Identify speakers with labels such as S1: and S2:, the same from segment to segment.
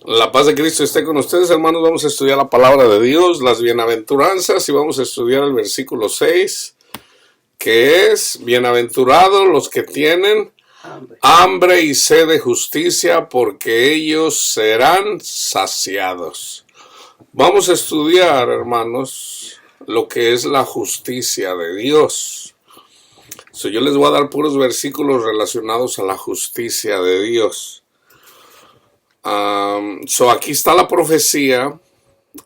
S1: La paz de Cristo esté con ustedes, hermanos. Vamos a estudiar la palabra de Dios, las bienaventuranzas, y vamos a estudiar el versículo 6, que es: bienaventurados los que tienen hambre y sed de justicia, porque ellos serán saciados. Vamos a estudiar, hermanos, lo que es la justicia de Dios. Yo les voy a dar puros versículos relacionados a la justicia de Dios. Aquí está la profecía.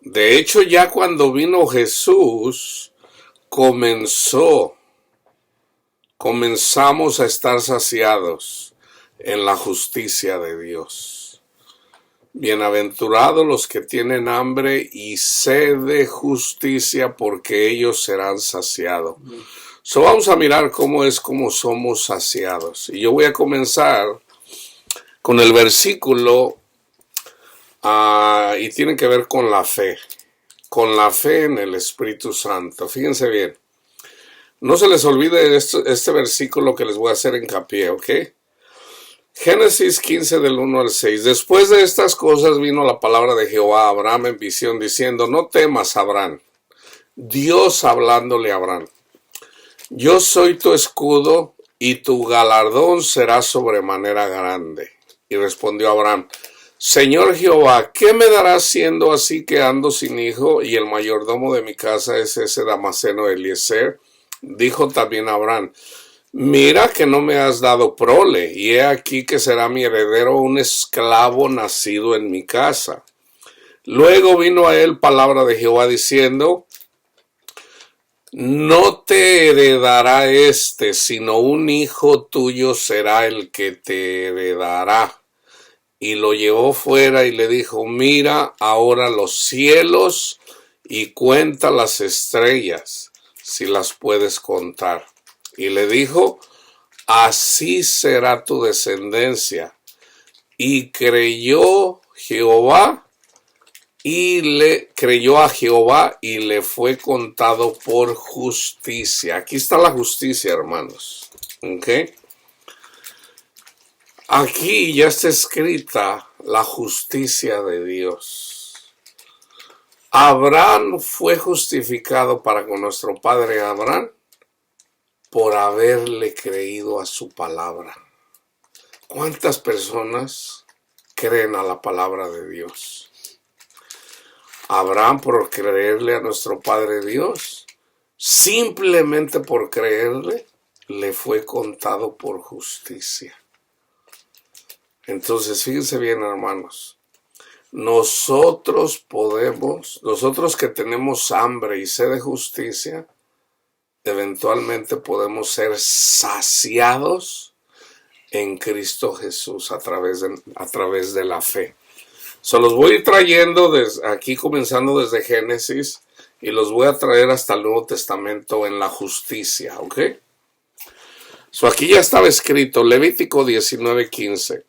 S1: De hecho, ya cuando vino Jesús, comenzamos a estar saciados en la justicia de Dios. Bienaventurados los que tienen hambre y sed de justicia, porque ellos serán saciados. Vamos a mirar cómo somos saciados. Y yo voy a comenzar con el versículo y tiene que ver con la fe en el Espíritu Santo. Fíjense bien, no se les olvide este versículo que les voy a hacer hincapié, ¿ok? Génesis 15 del 1 al 6. Después de estas cosas vino la palabra de Jehová a Abraham en visión, diciendo: no temas, Abraham. Dios hablándole a Abraham: yo soy tu escudo y tu galardón será sobremanera grande. Y respondió Abraham: Señor Jehová, ¿qué me darás siendo así que ando sin hijo, y el mayordomo de mi casa es ese Damaseno Eliezer? Dijo también Abraham: mira que no me has dado prole, y he aquí que será mi heredero un esclavo nacido en mi casa. Luego vino a él palabra de Jehová diciendo: no te heredará sino un hijo tuyo será el que te heredará. Y lo llevó fuera y le dijo: mira ahora los cielos y cuenta las estrellas, si las puedes contar. Y le dijo: así será tu descendencia. Y creyó a Jehová y le fue contado por justicia. Aquí está la justicia, hermanos. ¿Ok? Aquí ya está escrita la justicia de Dios. Abraham fue justificado para con nuestro padre Abraham por haberle creído a su palabra. ¿Cuántas personas creen a la palabra de Dios? Abraham, por creerle a nuestro Padre Dios, simplemente por creerle, le fue contado por justicia. Entonces, fíjense bien, hermanos, nosotros que tenemos hambre y sed de justicia, eventualmente podemos ser saciados en Cristo Jesús a través de la fe. Los voy a ir trayendo aquí, comenzando desde Génesis, y los voy a traer hasta el Nuevo Testamento en la justicia, ¿ok? Aquí ya estaba escrito, Levítico 19:15.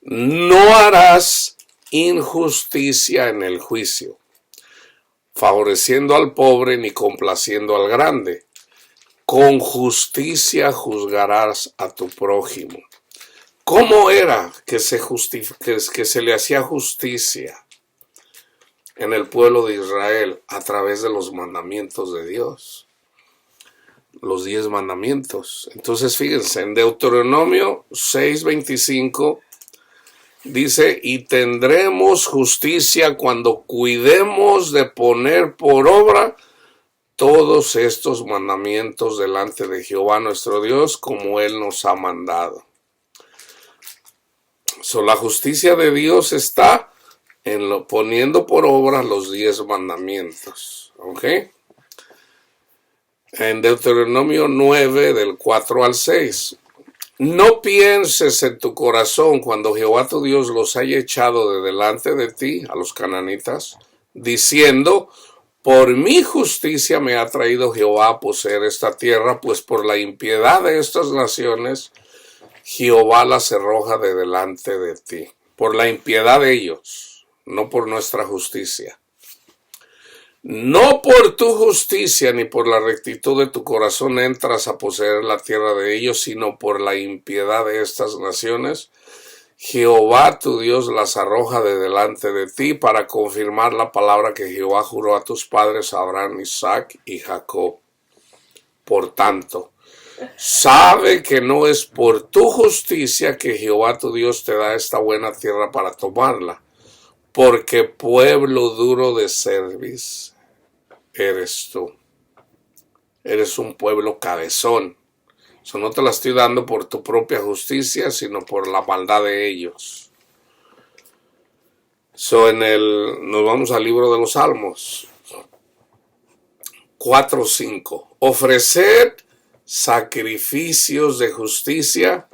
S1: No harás injusticia en el juicio, favoreciendo al pobre ni complaciendo al grande. Con justicia juzgarás a tu prójimo. ¿Cómo era que se le hacía justicia en el pueblo de Israel? A través de los mandamientos de Dios. Los 10 mandamientos. Entonces, fíjense, en Deuteronomio 6:25 dice: y tendremos justicia cuando cuidemos de poner por obra todos estos mandamientos delante de Jehová nuestro Dios, como Él nos ha mandado. La justicia de Dios está en poniendo por obra los 10 mandamientos. ¿Ok? En Deuteronomio 9, del 4 al 6. No pienses en tu corazón cuando Jehová tu Dios los haya echado de delante de ti, a los cananitas, diciendo: por mi justicia me ha traído Jehová a poseer esta tierra, pues por la impiedad de estas naciones Jehová las arroja de delante de ti. Por la impiedad de ellos, no por nuestra justicia. No por tu justicia ni por la rectitud de tu corazón entras a poseer la tierra de ellos, sino por la impiedad de estas naciones Jehová tu Dios las arroja de delante de ti para confirmar la palabra que Jehová juró a tus padres Abraham, Isaac y Jacob. Por tanto, sabe que no es por tu justicia que Jehová tu Dios te da esta buena tierra para tomarla, porque pueblo duro de cerviz eres tú. Eres un pueblo cabezón. Eso no te la estoy dando por tu propia justicia, sino por la maldad de ellos. Nos vamos al libro de los Salmos 4:5. Ofreced sacrificios de justicia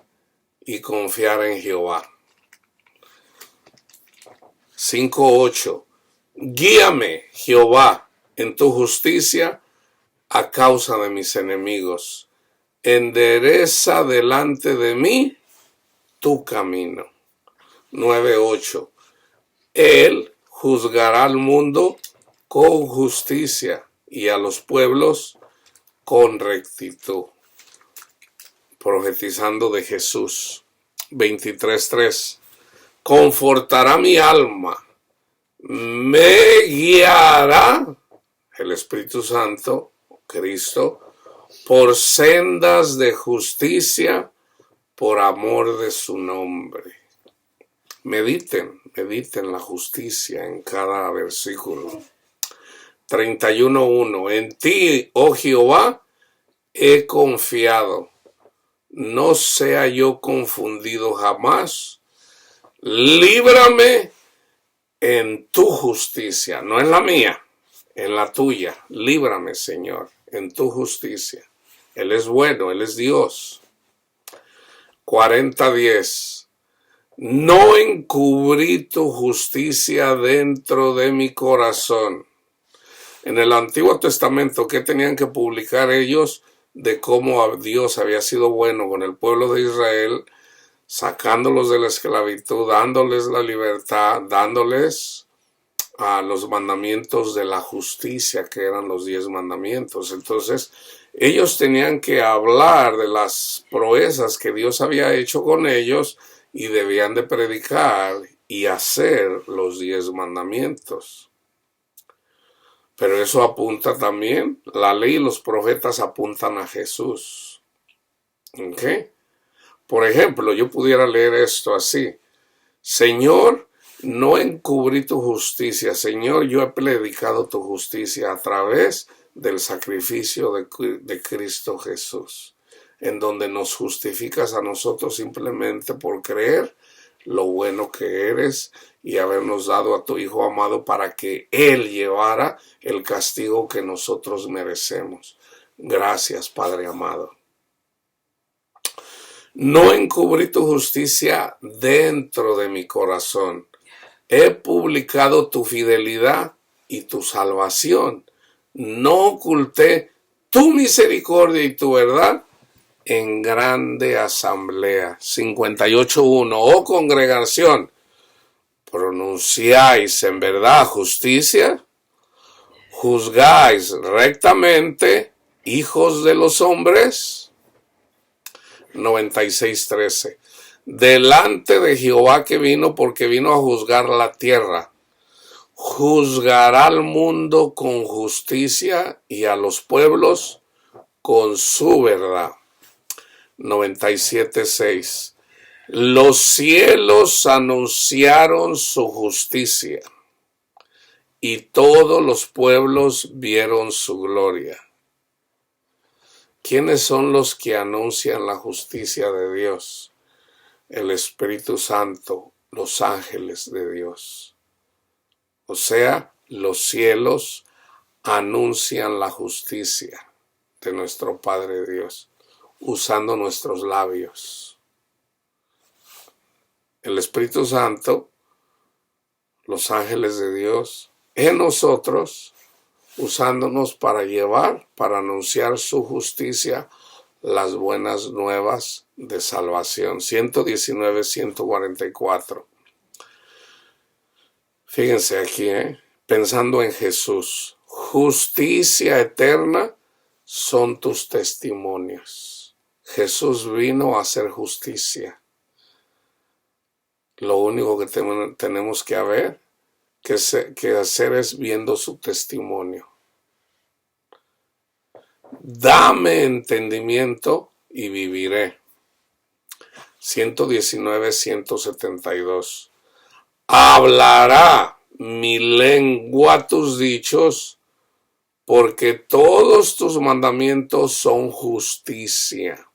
S1: y confiar en Jehová. 5:8. Guíame, Jehová, en tu justicia a causa de mis enemigos. Endereza delante de mí tu camino. 9:8. Él juzgará al mundo con justicia y a los pueblos con rectitud. Profetizando de Jesús. 23:3. Confortará mi alma, me guiará el Espíritu Santo, Cristo, por sendas de justicia, por amor de su nombre. Mediten la justicia en cada versículo. 31:1. En ti, oh Jehová, he confiado. No sea yo confundido jamás. Líbrame en tu justicia, no en la mía, en la tuya. Líbrame, Señor, en tu justicia. Él es bueno, Él es Dios. 40:10. No encubrí tu justicia dentro de mi corazón. En el Antiguo Testamento, ¿qué tenían que publicar ellos de cómo Dios había sido bueno con el pueblo de Israel, sacándolos de la esclavitud, dándoles la libertad, dándoles a los mandamientos de la justicia, que eran los 10 mandamientos? Entonces, ellos tenían que hablar de las proezas que Dios había hecho con ellos y debían de predicar y hacer los 10 mandamientos. Pero eso apunta también, la ley y los profetas apuntan a Jesús. ¿Ok? Por ejemplo, yo pudiera leer esto así: Señor, no encubrí tu justicia. Señor, yo he predicado tu justicia a través del sacrificio de Cristo Jesús, en donde nos justificas a nosotros simplemente por creer lo bueno que eres y habernos dado a tu Hijo amado para que Él llevara el castigo que nosotros merecemos. Gracias, Padre amado. No encubrí tu justicia dentro de mi corazón. He publicado tu fidelidad y tu salvación. No oculté tu misericordia y tu verdad en grande asamblea. 58:1. Oh congregación, ¿pronunciáis en verdad justicia? ¿Juzgáis rectamente, hijos de los hombres? 96:13. Delante de Jehová que vino, porque vino a juzgar la tierra. Juzgará al mundo con justicia y a los pueblos con su verdad. 97:6. Los cielos anunciaron su justicia y todos los pueblos vieron su gloria. ¿Quiénes son los que anuncian la justicia de Dios? El Espíritu Santo, los ángeles de Dios. O sea, los cielos anuncian la justicia de nuestro Padre Dios, usando nuestros labios. El Espíritu Santo, los ángeles de Dios, en nosotros, usándonos para llevar, para anunciar su justicia, las buenas nuevas de salvación. 119:144. Fíjense aquí, pensando en Jesús. Justicia eterna son tus testimonios. Jesús vino a hacer justicia. Lo único que tenemos que hacer es viendo su testimonio. Dame entendimiento y viviré. 119, 172. Hablará mi lengua tus dichos, porque todos tus mandamientos son justicia.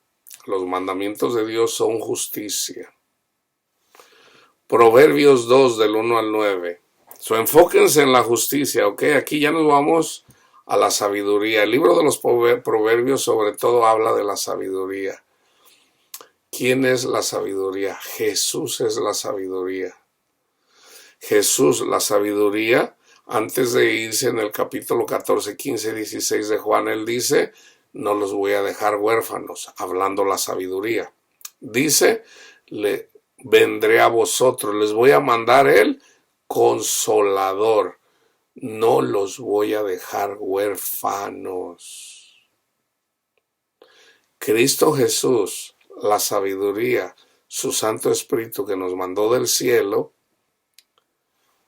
S1: Los mandamientos de Dios son justicia. Proverbios 2 del 1 al 9. Enfóquense en la justicia, ¿ok? Aquí ya nos vamos a la sabiduría. El libro de los Proverbios sobre todo habla de la sabiduría. ¿Quién es la sabiduría? Jesús es la sabiduría. Jesús, la sabiduría, antes de irse en el capítulo 14, 15, 16 de Juan, él dice, no los voy a dejar huérfanos, hablando la sabiduría. Dice, vendré a vosotros, les voy a mandar el consolador, no los voy a dejar huérfanos. Cristo Jesús, la sabiduría, su Santo Espíritu que nos mandó del cielo,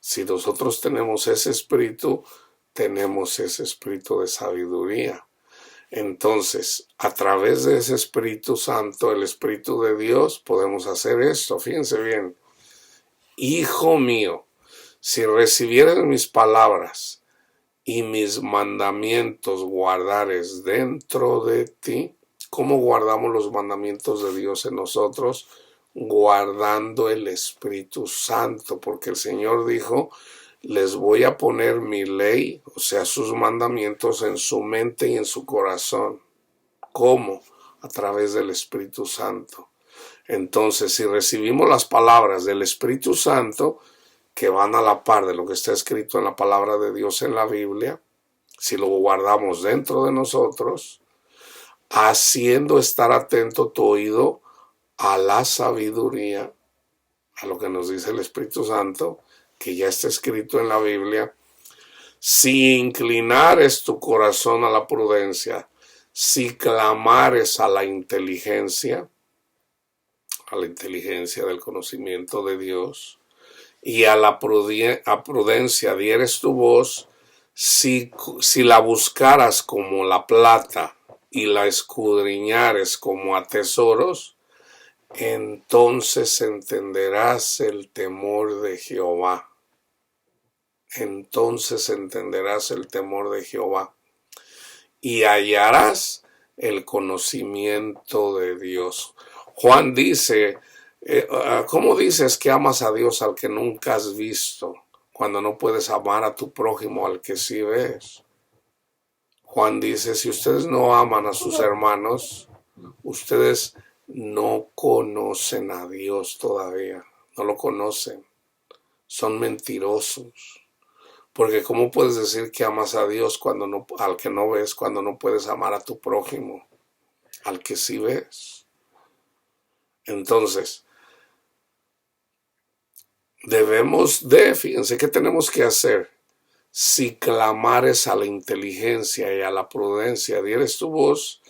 S1: si nosotros tenemos ese espíritu de sabiduría. Entonces, a través de ese Espíritu Santo, el Espíritu de Dios, podemos hacer esto. Fíjense bien. Hijo mío, si recibieres mis palabras y mis mandamientos guardares dentro de ti, ¿cómo guardamos los mandamientos de Dios en nosotros? Guardando el Espíritu Santo, porque el Señor dijo, les voy a poner mi ley, o sea, sus mandamientos en su mente y en su corazón. ¿Cómo? A través del Espíritu Santo. Entonces, si recibimos las palabras del Espíritu Santo, que van a la par de lo que está escrito en la palabra de Dios en la Biblia, si lo guardamos dentro de nosotros, haciendo estar atento tu oído a la sabiduría, a lo que nos dice el Espíritu Santo, que ya está escrito en la Biblia, si inclinares tu corazón a la prudencia, si clamares a la inteligencia del conocimiento de Dios, y a la prudencia dieres tu voz, si la buscaras como la plata y la escudriñares como a tesoros, entonces entenderás el temor de Jehová. Entonces entenderás el temor de Jehová y hallarás el conocimiento de Dios. Juan dice, ¿cómo dices que amas a Dios al que nunca has visto, cuando no puedes amar a tu prójimo al que sí ves? Juan dice, si ustedes no aman a sus hermanos, ustedes no conocen a Dios todavía, no lo conocen, son mentirosos. Porque ¿cómo puedes decir que amas a Dios al que no ves, cuando no puedes amar a tu prójimo, al que sí ves? Entonces, fíjense, ¿qué tenemos que hacer? Si clamares a la inteligencia y a la prudencia, dieres tu voz,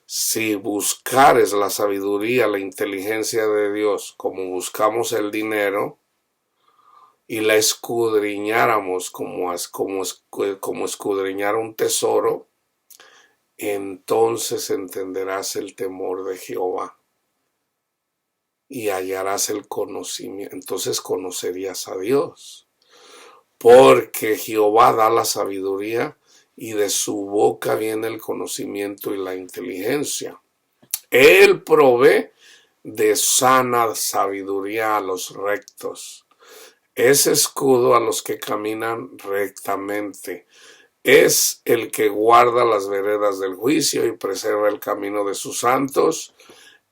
S1: si buscares la sabiduría, la inteligencia de Dios, como buscamos el dinero, y la escudriñáramos como escudriñar un tesoro, entonces entenderás el temor de Jehová y hallarás el conocimiento. Entonces conocerías a Dios, porque Jehová da la sabiduría y de su boca viene el conocimiento y la inteligencia. Él provee de sana sabiduría a los rectos. Es escudo a los que caminan rectamente. Es el que guarda las veredas del juicio y preserva el camino de sus santos.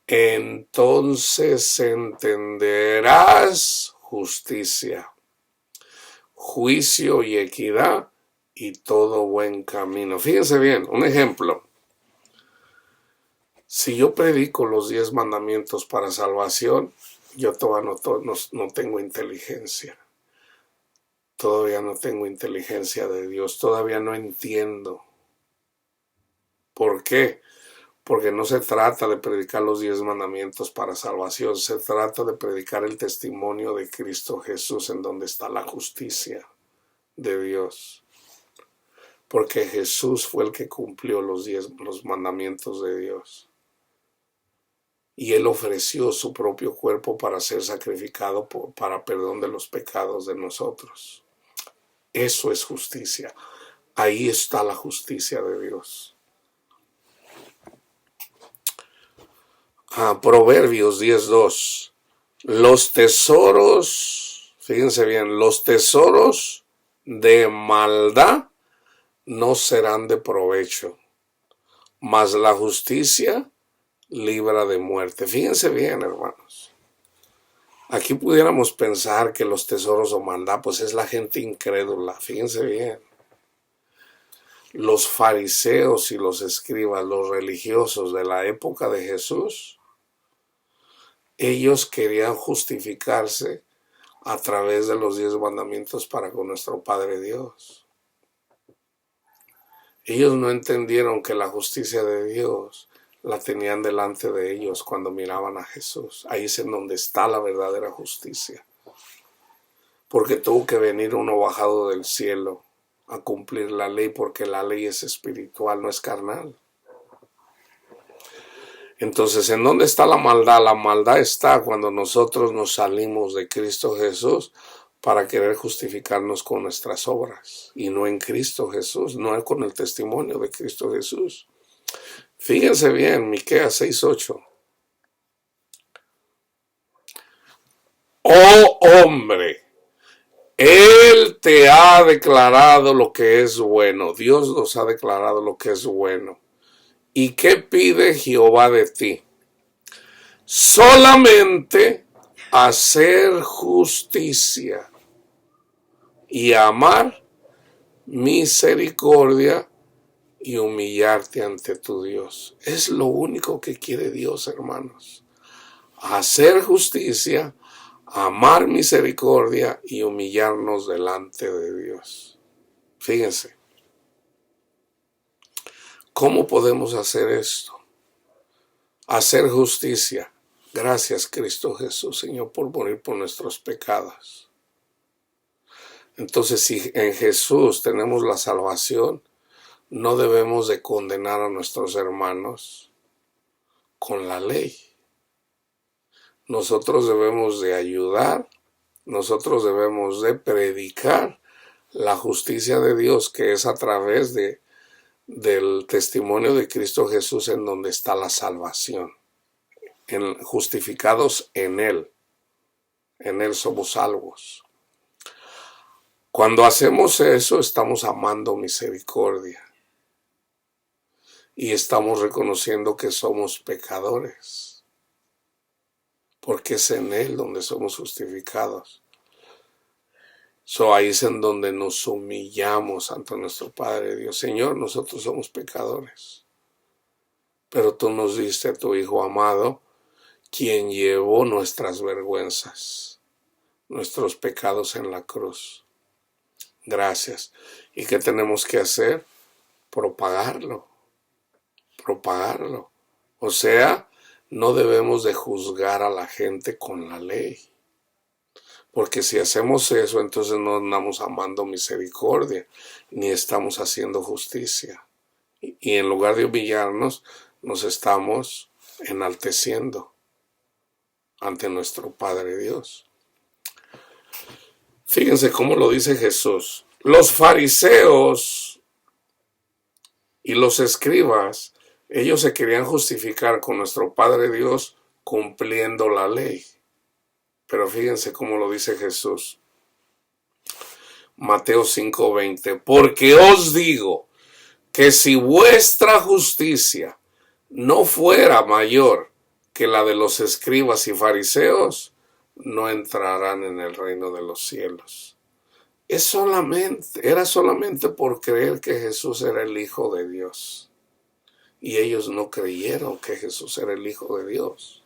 S1: Entonces entenderás justicia, juicio y equidad y todo buen camino. Fíjense bien, un ejemplo. Si yo predico los 10 mandamientos para salvación, yo todavía no tengo inteligencia. Todavía no tengo inteligencia de Dios. Todavía no entiendo. ¿Por qué? Porque no se trata de predicar los 10 mandamientos para salvación, se trata de predicar el testimonio de Cristo Jesús, en donde está la justicia de Dios. Porque Jesús fue el que cumplió los mandamientos de Dios. Y Él ofreció su propio cuerpo para ser sacrificado para perdón de los pecados de nosotros. Eso es justicia. Ahí está la justicia de Dios. Proverbios 10:2. Los tesoros, fíjense bien, los tesoros de maldad no serán de provecho, mas la justicia libra de muerte. Fíjense bien, hermanos. Aquí pudiéramos pensar que los tesoros o maldad, pues es la gente incrédula. Fíjense bien. Los fariseos y los escribas, los religiosos de la época de Jesús, ellos querían justificarse a través de los 10 mandamientos para con nuestro Padre Dios. Ellos no entendieron que la justicia de Dios la tenían delante de ellos cuando miraban a Jesús. Ahí es en donde está la verdadera justicia. Porque tuvo que venir uno bajado del cielo a cumplir la ley, porque la ley es espiritual, no es carnal. Entonces, ¿en dónde está la maldad? La maldad está cuando nosotros nos salimos de Cristo Jesús para querer justificarnos con nuestras obras, y no en Cristo Jesús, no con el testimonio de Cristo Jesús. Fíjense bien, Miqueas 6:8. Oh hombre, Él te ha declarado lo que es bueno. Dios nos ha declarado lo que es bueno. ¿Y qué pide Jehová de ti? Solamente hacer justicia y amar misericordia y humillarte ante tu Dios. Es lo único que quiere Dios, hermanos. Hacer justicia, amar misericordia y humillarnos delante de Dios. Fíjense. ¿Cómo podemos hacer esto? Hacer justicia. Gracias, Cristo Jesús, Señor, por morir por nuestros pecados. Entonces, si en Jesús tenemos la salvación, no debemos de condenar a nuestros hermanos con la ley. Nosotros debemos de ayudar, nosotros debemos de predicar la justicia de Dios, que es a través del testimonio de Cristo Jesús, en donde está la salvación. Justificados en Él somos salvos. Cuando hacemos eso, estamos amando misericordia y estamos reconociendo que somos pecadores, porque es en Él donde somos justificados. Ahí es en donde nos humillamos ante nuestro Padre Dios. Señor, nosotros somos pecadores, pero tú nos diste a tu Hijo amado, quien llevó nuestras vergüenzas, nuestros pecados en la cruz. Gracias. ¿Y qué tenemos que hacer? Propagarlo. O sea, no debemos de juzgar a la gente con la ley. Porque si hacemos eso, entonces no andamos amando misericordia, ni estamos haciendo justicia. Y en lugar de humillarnos, nos estamos enalteciendo ante nuestro Padre Dios. Fíjense cómo lo dice Jesús. Los fariseos y los escribas, ellos se querían justificar con nuestro Padre Dios cumpliendo la ley. Pero fíjense cómo lo dice Jesús. Mateo 5:20. Porque os digo que si vuestra justicia no fuera mayor que la de los escribas y fariseos, no entrarán en el reino de los cielos. Era solamente por creer que Jesús era el Hijo de Dios. Y ellos no creyeron que Jesús era el Hijo de Dios.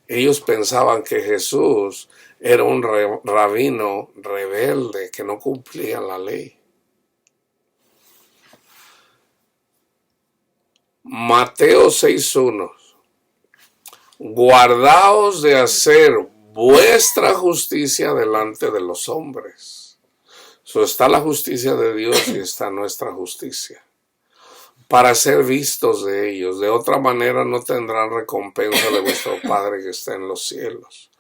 S1: Ellos pensaban que Jesús era un rabino rebelde que no cumplía la ley. Mateo 6:1. Guardaos de hacer vuestra justicia delante de los hombres. Está la justicia de Dios y está nuestra justicia, para ser vistos de ellos. De otra manera no tendrán recompensa de vuestro Padre que está en los cielos.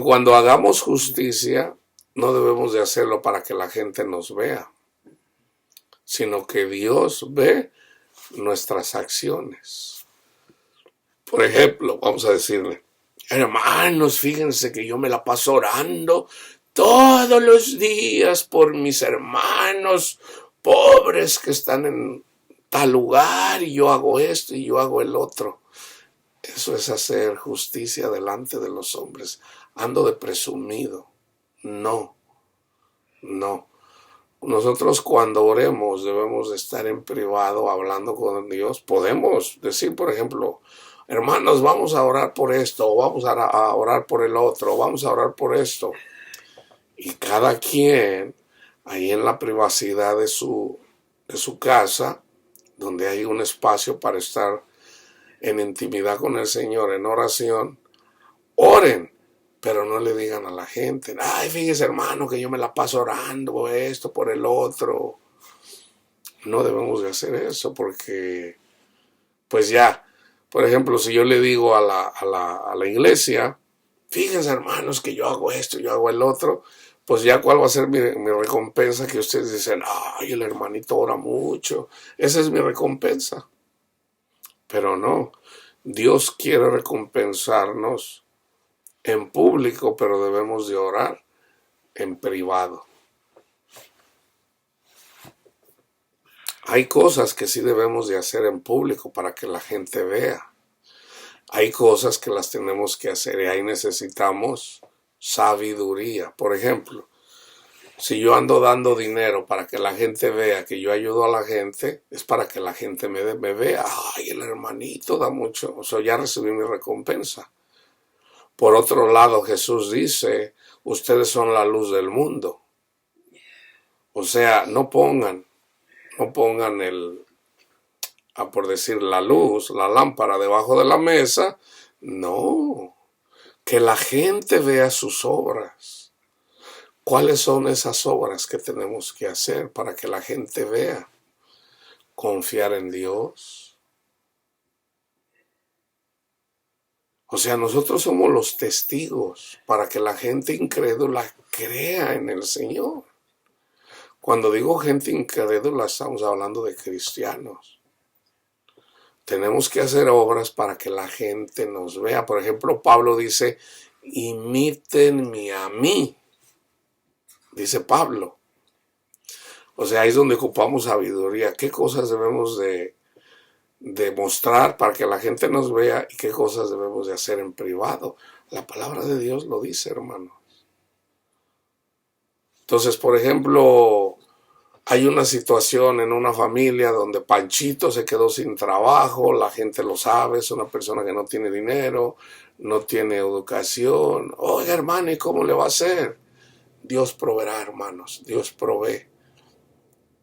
S1: Cuando hagamos justicia, no debemos de hacerlo para que la gente nos vea, sino que Dios ve nuestras acciones. Por ejemplo, vamos a decirle: hermanos, fíjense que yo me la paso orando todos los días por mis hermanos pobres que están en tal lugar, y yo hago esto y yo hago el otro. Eso es hacer justicia delante de los hombres. Ando de presumido. No. Nosotros cuando oremos debemos de estar en privado hablando con Dios. Podemos decir, por ejemplo: hermanos, vamos a orar por esto, o vamos a orar por el otro, o vamos a orar por esto. Y cada quien, ahí en la privacidad de su casa, donde hay un espacio para estar en intimidad con el Señor, en oración, oren, pero no le digan a la gente: ay, fíjese, hermano, que yo me la paso orando esto por el otro. No debemos de hacer eso, porque pues ya, por ejemplo, si yo le digo a la iglesia: fíjense, hermanos, que yo hago esto, yo hago el otro, pues ya cuál va a ser mi recompensa, que ustedes dicen: ay, el hermanito ora mucho. Esa es mi recompensa. Pero no, Dios quiere recompensarnos en público, pero debemos de orar en privado. Hay cosas que sí debemos de hacer en público para que la gente vea. Hay cosas que las tenemos que hacer y ahí necesitamos sabiduría. Por ejemplo, si yo ando dando dinero para que la gente vea que yo ayudo a la gente, es para que la gente me vea: ay, el hermanito da mucho, ya recibí mi recompensa. Por otro lado, Jesús dice: ustedes son la luz del mundo. O sea, no pongan por decir, la luz, la lámpara debajo de la mesa. No, que la gente vea sus obras. ¿Cuáles son esas obras que tenemos que hacer para que la gente vea? Confiar en Dios. O sea, nosotros somos los testigos para que la gente incrédula crea en el Señor. Cuando digo gente incrédula, estamos hablando de cristianos. Tenemos que hacer obras para que la gente nos vea. Por ejemplo, Pablo dice: imítenme a mí. Dice Pablo. O sea, ahí es donde ocupamos sabiduría. ¿Qué cosas debemos de mostrar para que la gente nos vea y qué cosas debemos de hacer en privado? La palabra de Dios lo dice, hermanos. Entonces, por ejemplo, hay una situación en una familia donde Panchito se quedó sin trabajo, la gente lo sabe, es una persona que no tiene dinero, no tiene educación. Oiga, hermano, ¿y cómo le va a hacer? Dios proveerá, hermanos, Dios provee.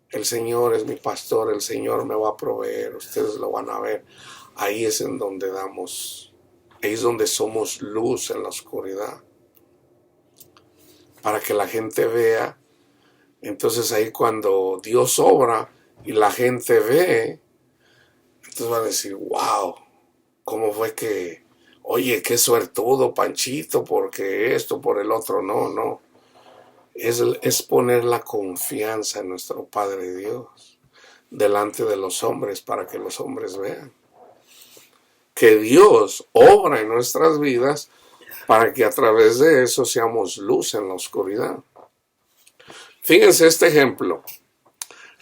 S1: El Señor es mi pastor, el Señor me va a proveer, ustedes lo van a ver. Ahí es en donde ahí es donde somos luz en la oscuridad. Para que la gente vea. Entonces ahí cuando Dios obra y la gente ve, entonces van a decir: wow, ¿cómo fue que, oye, qué suertudo Panchito, porque esto, por el otro? No. Es poner la confianza en nuestro Padre Dios delante de los hombres para que los hombres vean que Dios obra en nuestras vidas para que a través de eso seamos luz en la oscuridad. Fíjense este ejemplo,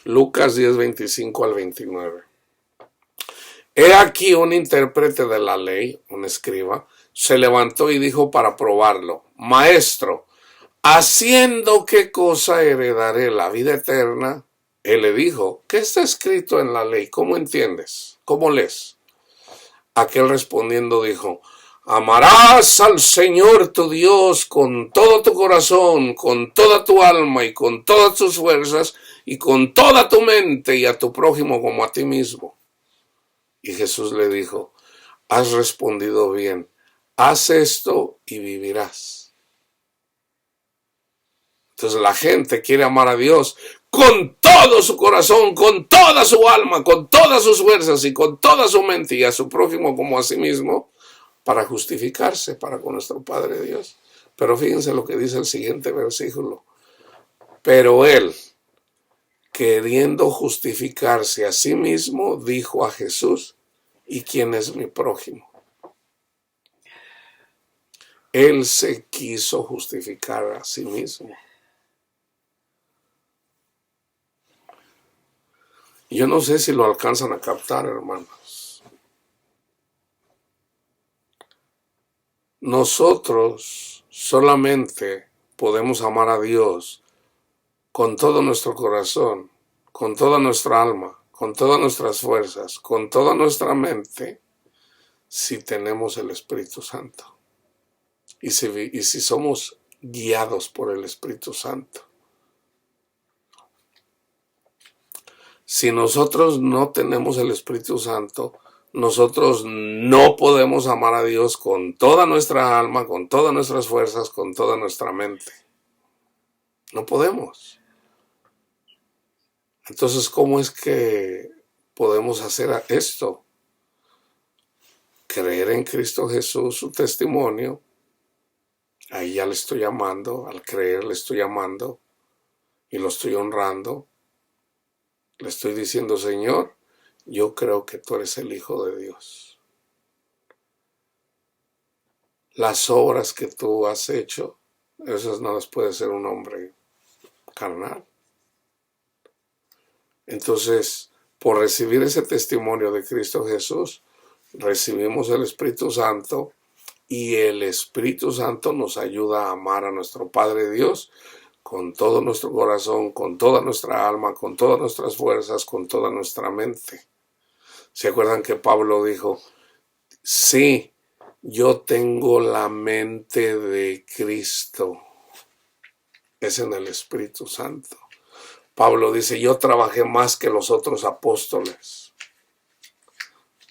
S1: Lucas 10, 25 al 29. He aquí un intérprete de la ley, un escriba, se levantó y dijo para probarlo: Maestro, ¿haciendo qué cosa heredaré la vida eterna? Él le dijo: ¿qué está escrito en la ley? ¿Cómo entiendes? ¿Cómo lees? Aquel respondiendo dijo: amarás al Señor tu Dios con todo tu corazón, con toda tu alma y con todas tus fuerzas y con toda tu mente, y a tu prójimo como a ti mismo. Y Jesús le dijo, has respondido bien, haz esto y vivirás. Entonces la gente quiere amar a Dios con todo su corazón, con toda su alma, con todas sus fuerzas y con toda su mente, y a su prójimo como a sí mismo, para justificarse para con nuestro Padre Dios. Pero fíjense lo que dice el siguiente versículo. Pero él, queriendo justificarse a sí mismo, dijo a Jesús, ¿y quién es mi prójimo? Él se quiso justificar a sí mismo. Yo no sé si lo alcanzan a captar, hermanos. Nosotros solamente podemos amar a Dios con todo nuestro corazón, con toda nuestra alma, con todas nuestras fuerzas, con toda nuestra mente, si tenemos el Espíritu Santo. Y si somos guiados por el Espíritu Santo. Si nosotros no tenemos el Espíritu Santo, nosotros no podemos amar a Dios con toda nuestra alma, con todas nuestras fuerzas, con toda nuestra mente. No podemos. Entonces, ¿cómo es que podemos hacer esto? Creer en Cristo Jesús, su testimonio. Ahí ya le estoy amando, al creer le estoy amando y lo estoy honrando. Le estoy diciendo, Señor, yo creo que tú eres el Hijo de Dios. Las obras que tú has hecho, esas no las puede hacer un hombre carnal. Entonces, por recibir ese testimonio de Cristo Jesús, recibimos el Espíritu Santo y el Espíritu Santo nos ayuda a amar a nuestro Padre Dios con todo nuestro corazón, con toda nuestra alma, con todas nuestras fuerzas, con toda nuestra mente. ¿Se acuerdan que Pablo dijo, sí, yo tengo la mente de Cristo? Es en el Espíritu Santo. Pablo dice, yo trabajé más que los otros apóstoles,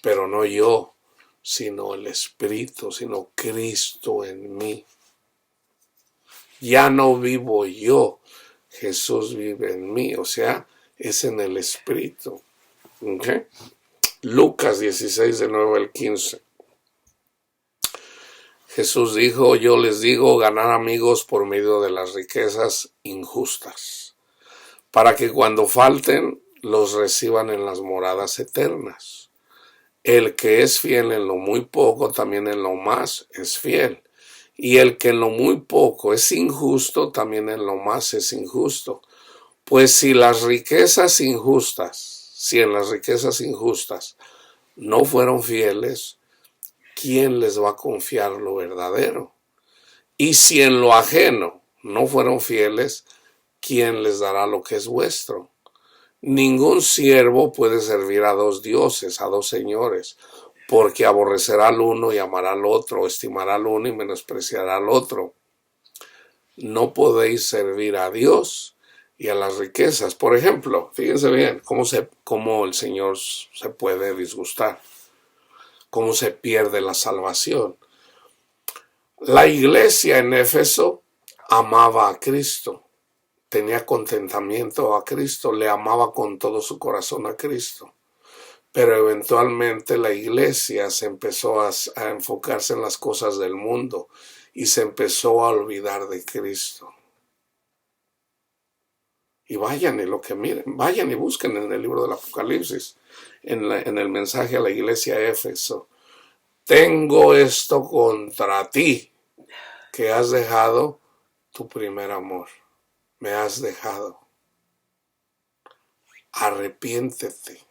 S1: pero no yo, sino el Espíritu, sino Cristo en mí. Ya no vivo yo, Jesús vive en mí, o sea, es en el Espíritu. ¿Okay? Lucas 16, de 9 al 15. Jesús dijo, yo les digo, ganar amigos por medio de las riquezas injustas, para que cuando falten los reciban en las moradas eternas. El que es fiel en lo muy poco, también en lo más es fiel. Y el que en lo muy poco es injusto, también en lo más es injusto. Pues si en las riquezas injustas no fueron fieles, ¿quién les va a confiar lo verdadero? Y si en lo ajeno no fueron fieles, ¿quién les dará lo que es vuestro? Ningún siervo puede servir a dos dioses, a dos señores, porque aborrecerá al uno y amará al otro, estimará al uno y menospreciará al otro. No podéis servir a Dios y a las riquezas. Por ejemplo, fíjense bien cómo el Señor se puede disgustar, cómo se pierde la salvación. La iglesia en Éfeso amaba a Cristo, tenía contentamiento a Cristo, le amaba con todo su corazón a Cristo. Pero eventualmente la iglesia se empezó a enfocarse en las cosas del mundo y se empezó a olvidar de Cristo. Y vayan y busquen en el libro del Apocalipsis, en el mensaje a la iglesia de Éfeso. Tengo esto contra ti, que has dejado tu primer amor. Me has dejado. Arrepiéntete.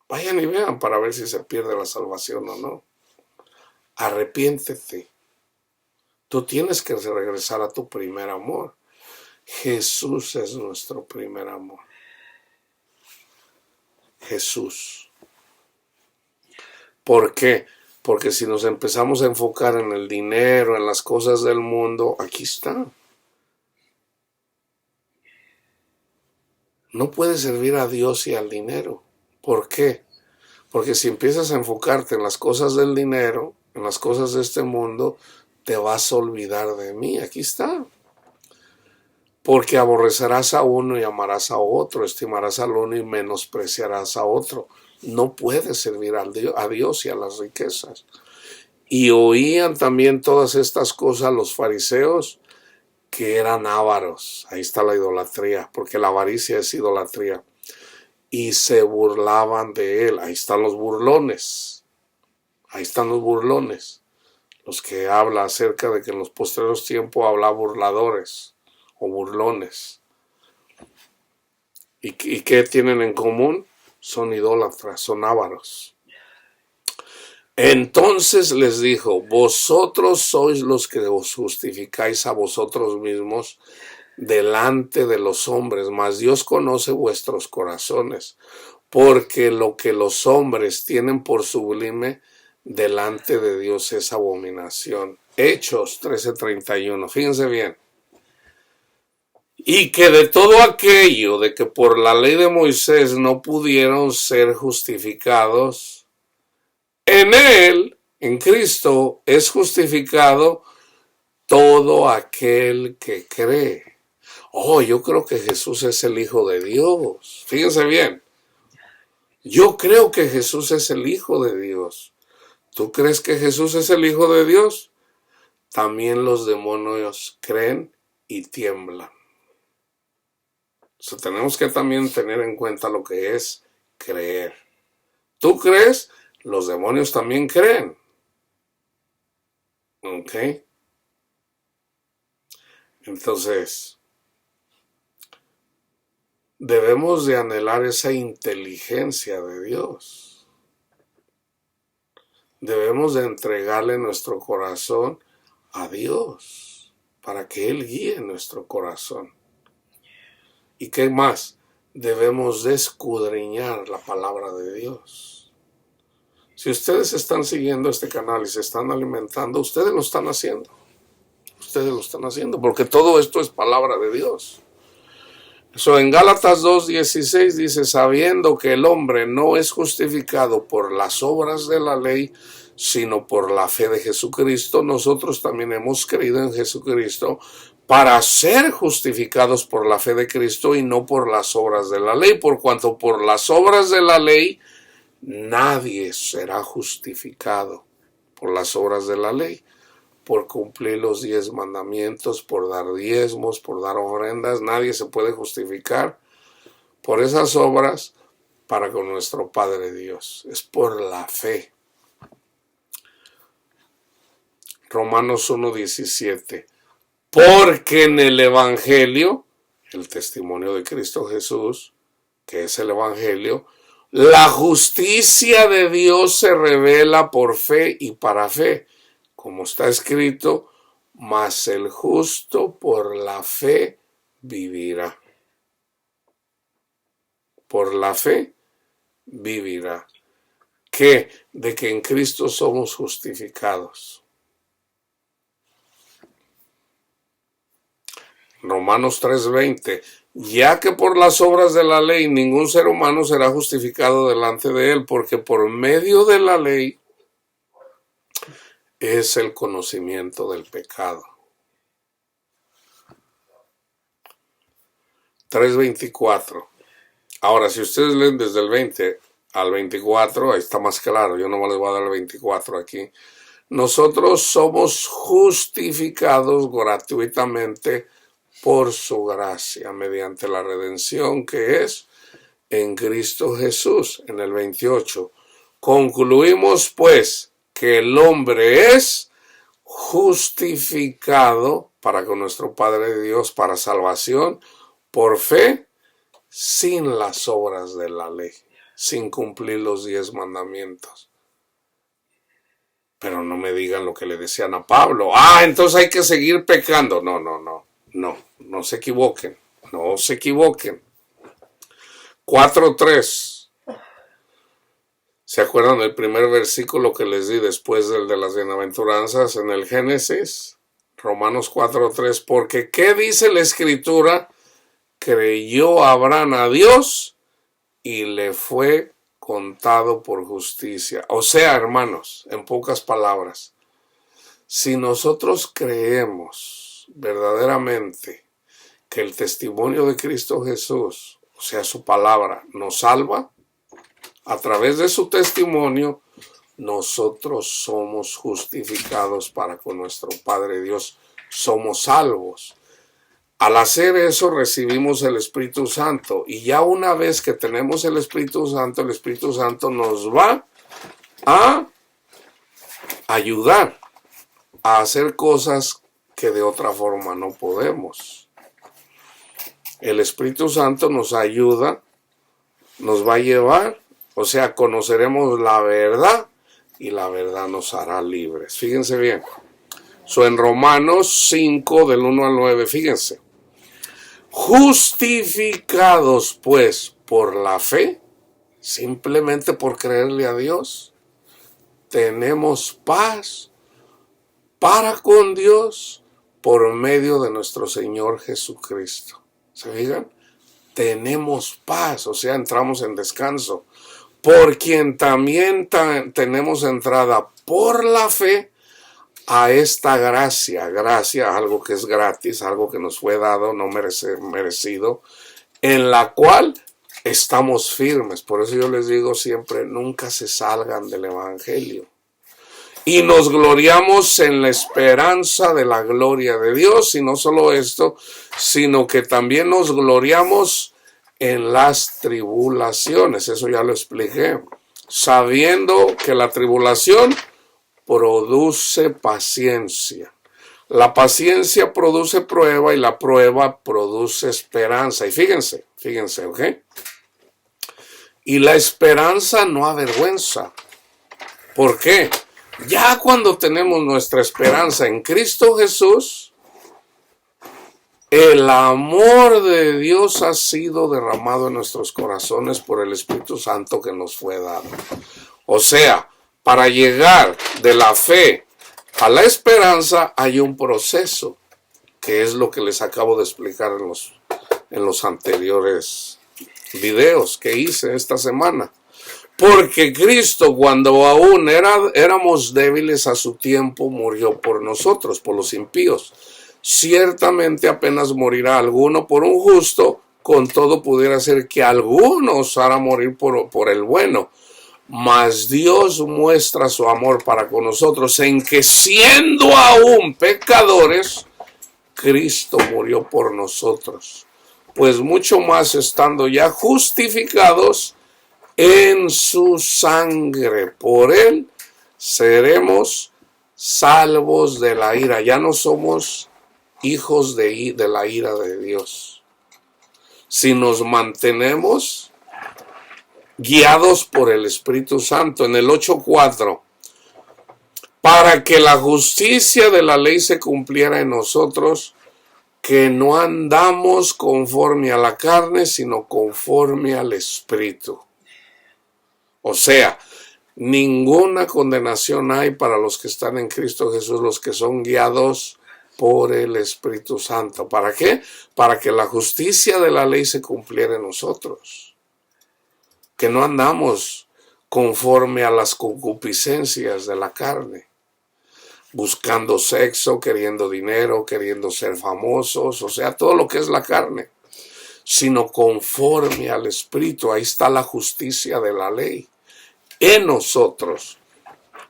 S1: Vayan y vean para ver si se pierde la salvación o no. Arrepiéntete. Tú tienes que regresar a tu primer amor. Jesús es nuestro primer amor. Jesús. ¿Por qué? Porque si nos empezamos a enfocar en el dinero, en las cosas del mundo, aquí está. No puedes servir a Dios y al dinero. ¿Por qué? Porque si empiezas a enfocarte en las cosas del dinero, en las cosas de este mundo, te vas a olvidar de mí. Aquí está. Porque aborrecerás a uno y amarás a otro, estimarás al uno y menospreciarás a otro. No puedes servir a Dios y a las riquezas. Y oían también todas estas cosas los fariseos, que eran ávaros. Ahí está la idolatría, porque la avaricia es idolatría. Y se burlaban de él. Ahí están los burlones. Ahí están los burlones. Los que habla acerca de que en los postreros tiempos habrá burladores o burlones. ¿Y qué tienen en común? Son idólatras, son ávaros. Entonces les dijo: vosotros sois los que os justificáis a vosotros mismos delante de los hombres, mas Dios conoce vuestros corazones, porque lo que los hombres tienen por sublime delante de Dios es abominación. Hechos 13:31, fíjense bien. Y que de todo aquello de que por la ley de Moisés no pudieron ser justificados, en él, en Cristo, es justificado todo aquel que cree. Oh, yo creo que Jesús es el Hijo de Dios. Fíjense bien. Yo creo que Jesús es el Hijo de Dios. ¿Tú crees que Jesús es el Hijo de Dios? También los demonios creen y tiemblan. So, tenemos que también tener en cuenta lo que es creer. ¿Tú crees? Los demonios también creen. ¿Ok? Entonces, debemos de anhelar esa inteligencia de Dios. Debemos de entregarle nuestro corazón a Dios para que Él guíe nuestro corazón. ¿Y qué más? Debemos de escudriñar la palabra de Dios. Si ustedes están siguiendo este canal y se están alimentando, ustedes lo están haciendo. Ustedes lo están haciendo, porque todo esto es palabra de Dios. Eso en Gálatas 2:16 dice: sabiendo que el hombre no es justificado por las obras de la ley, sino por la fe de Jesucristo, nosotros también hemos creído en Jesucristo para ser justificados por la fe de Cristo y no por las obras de la ley, por cuanto por las obras de la ley nadie será justificado por las obras de la ley, por cumplir los 10 mandamientos, por dar diezmos, por dar ofrendas. Nadie se puede justificar por esas obras para con nuestro Padre Dios. Es por la fe. Romanos 1:17. Porque en el Evangelio, el testimonio de Cristo Jesús, que es el Evangelio, la justicia de Dios se revela por fe y para fe, como está escrito: mas el justo por la fe vivirá. Por la fe vivirá. ¿Qué? De que en Cristo somos justificados. Romanos 3:20, ya que por las obras de la ley ningún ser humano será justificado delante de él, porque por medio de la ley es el conocimiento del pecado. 3:24. Ahora, si ustedes leen desde el 20 al 24, ahí está más claro, yo no les voy a dar el 24 aquí. Nosotros somos justificados gratuitamente por su gracia, mediante la redención que es en Cristo Jesús. En el 28, concluimos pues que el hombre es justificado para con nuestro Padre Dios para salvación por fe, sin las obras de la ley, sin cumplir los 10 mandamientos. Pero no me digan lo que le decían a Pablo. Entonces hay que seguir pecando. No se equivoquen, no se equivoquen. 4:3. ¿Se acuerdan del primer versículo que les di después del de las bienaventuranzas en el Génesis? Romanos 4:3. Porque ¿qué dice la Escritura? Creyó Abraham a Dios y le fue contado por justicia. O sea, hermanos, en pocas palabras, si nosotros creemos verdaderamente que el testimonio de Cristo Jesús, o sea, su palabra, nos salva, a través de su testimonio, nosotros somos justificados para con nuestro Padre Dios, somos salvos. Al hacer eso recibimos el Espíritu Santo, y ya una vez que tenemos el Espíritu Santo nos va a ayudar a hacer cosas que de otra forma no podemos. El Espíritu Santo nos ayuda, nos va a llevar, o sea, conoceremos la verdad y la verdad nos hará libres. Fíjense bien. En Romanos 5 del 1 al 9, fíjense. Justificados pues por la fe, simplemente por creerle a Dios, tenemos paz para con Dios por medio de nuestro Señor Jesucristo. ¿Se fijan? Tenemos paz, o sea, entramos en descanso. Por quien también tenemos entrada por la fe a esta gracia, algo que es gratis, algo que nos fue dado, no merecido, en la cual estamos firmes. Por eso yo les digo siempre, nunca se salgan del Evangelio. Y nos gloriamos en la esperanza de la gloria de Dios, y no solo esto, sino que también nos gloriamos en las tribulaciones. Eso ya lo expliqué. Sabiendo que la tribulación produce paciencia. La paciencia produce prueba y la prueba produce esperanza. Y fíjense, ¿ok? Y la esperanza no avergüenza. ¿Por qué? Ya cuando tenemos nuestra esperanza en Cristo Jesús, el amor de Dios ha sido derramado en nuestros corazones por el Espíritu Santo que nos fue dado. O sea, para llegar de la fe a la esperanza hay un proceso, que es lo que les acabo de explicar en los anteriores videos que hice esta semana. Porque Cristo, cuando aún éramos débiles a su tiempo, murió por nosotros, por los impíos. Ciertamente apenas morirá alguno por un justo, con todo pudiera ser que alguno osara morir por el bueno. Mas Dios muestra su amor para con nosotros en que, siendo aún pecadores, Cristo murió por nosotros. Pues mucho más estando ya justificados en su sangre, por él seremos salvos de la ira. Ya no somos hijos de la ira de Dios, si nos mantenemos guiados por el Espíritu Santo. En el 8:4, para que la justicia de la ley se cumpliera en nosotros, que no andamos conforme a la carne, sino conforme al Espíritu. O sea, ninguna condenación hay para los que están en Cristo Jesús, los que son guiados por el Espíritu Santo. ¿Para qué? Para que la justicia de la ley se cumpliera en nosotros. Que no andamos conforme a las concupiscencias de la carne, buscando sexo, queriendo dinero, queriendo ser famosos, o sea, todo lo que es la carne, sino conforme al Espíritu. Ahí está la justicia de la ley en nosotros,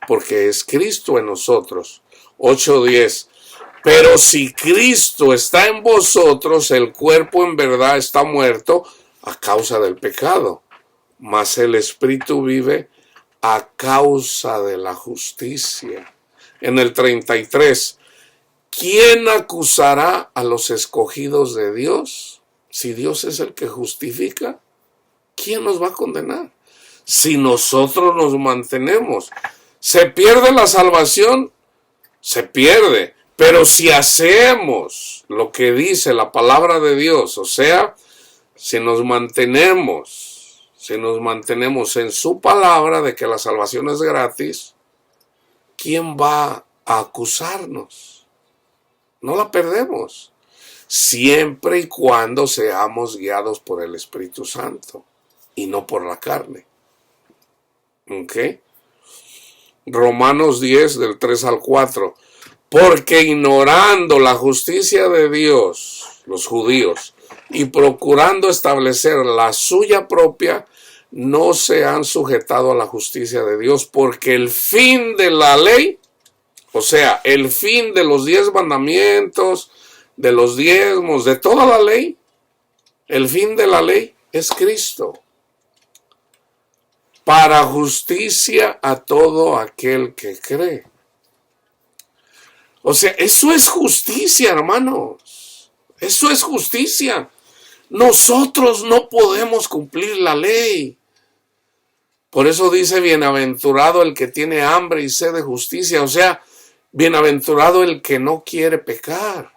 S1: porque es Cristo en nosotros. 8:10. Pero si Cristo está en vosotros, el cuerpo en verdad está muerto a causa del pecado, mas el Espíritu vive a causa de la justicia. En el 33, ¿quién acusará a los escogidos de Dios? Si Dios es el que justifica, ¿quién nos va a condenar? Si nosotros nos mantenemos. ¿Se pierde la salvación? Se pierde. Pero si hacemos lo que dice la palabra de Dios, o sea, si nos mantenemos en su palabra de que la salvación es gratis, ¿quién va a acusarnos? No la perdemos, siempre y cuando seamos guiados por el Espíritu Santo y no por la carne. ¿Ok? Romanos 10 del 3 al 4. Porque ignorando la justicia de Dios, los judíos, y procurando establecer la suya propia, no se han sujetado a la justicia de Dios, porque el fin de la ley, o sea, el fin de los 10 mandamientos, de los diezmos, de toda la ley, el fin de la ley es Cristo, para justicia a todo aquel que cree. O sea, eso es justicia, hermanos. Eso es justicia. Nosotros no podemos cumplir la ley. Por eso dice, bienaventurado el que tiene hambre y sed de justicia. O sea, bienaventurado el que no quiere pecar.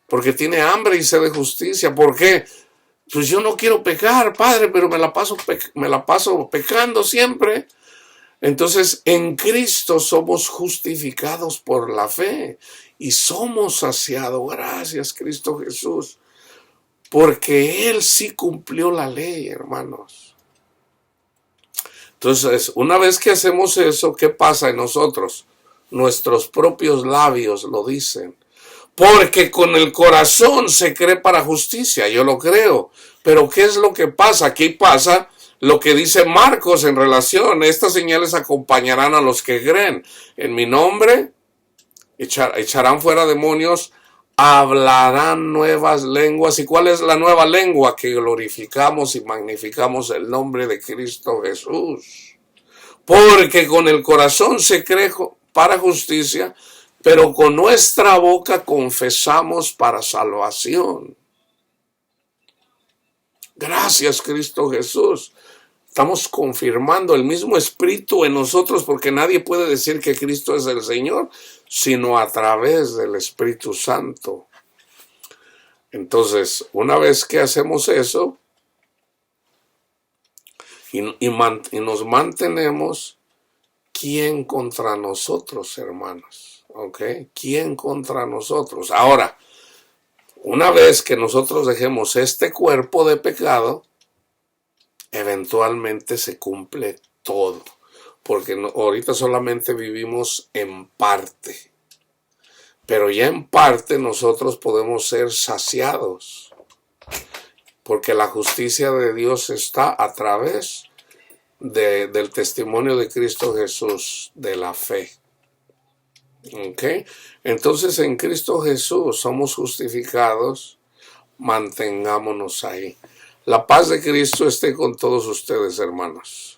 S1: Porque tiene hambre y sed de justicia. ¿Por qué? Pues yo no quiero pecar, Padre, pero me la paso pecando siempre. Entonces, en Cristo somos justificados por la fe y somos saciados. Gracias, Cristo Jesús, porque Él sí cumplió la ley, hermanos. Entonces, una vez que hacemos eso, ¿qué pasa en nosotros? Nuestros propios labios lo dicen. Porque con el corazón se cree para justicia, yo lo creo. Pero ¿qué es lo que pasa? Aquí pasa lo que dice Marcos en relación. Estas señales acompañarán a los que creen. En mi nombre echarán fuera demonios, hablarán nuevas lenguas. ¿Y cuál es la nueva lengua? Que glorificamos y magnificamos el nombre de Cristo Jesús. Porque con el corazón se cree para justicia, pero con nuestra boca confesamos para salvación. Gracias, Cristo Jesús. Estamos confirmando el mismo Espíritu en nosotros, porque nadie puede decir que Cristo es el Señor, sino a través del Espíritu Santo. Entonces, una vez que hacemos eso y nos mantenemos, ¿quién contra nosotros, hermanos? ¿Ok? ¿Quién contra nosotros? Ahora, una vez que nosotros dejemos este cuerpo de pecado, eventualmente se cumple todo, porque ahorita solamente vivimos en parte, pero ya en parte nosotros podemos ser saciados, porque la justicia de Dios está a través del testimonio de Cristo Jesús, de la fe. ¿Okay? Entonces en Cristo Jesús somos justificados, mantengámonos ahí. La paz de Cristo esté con todos ustedes, hermanos.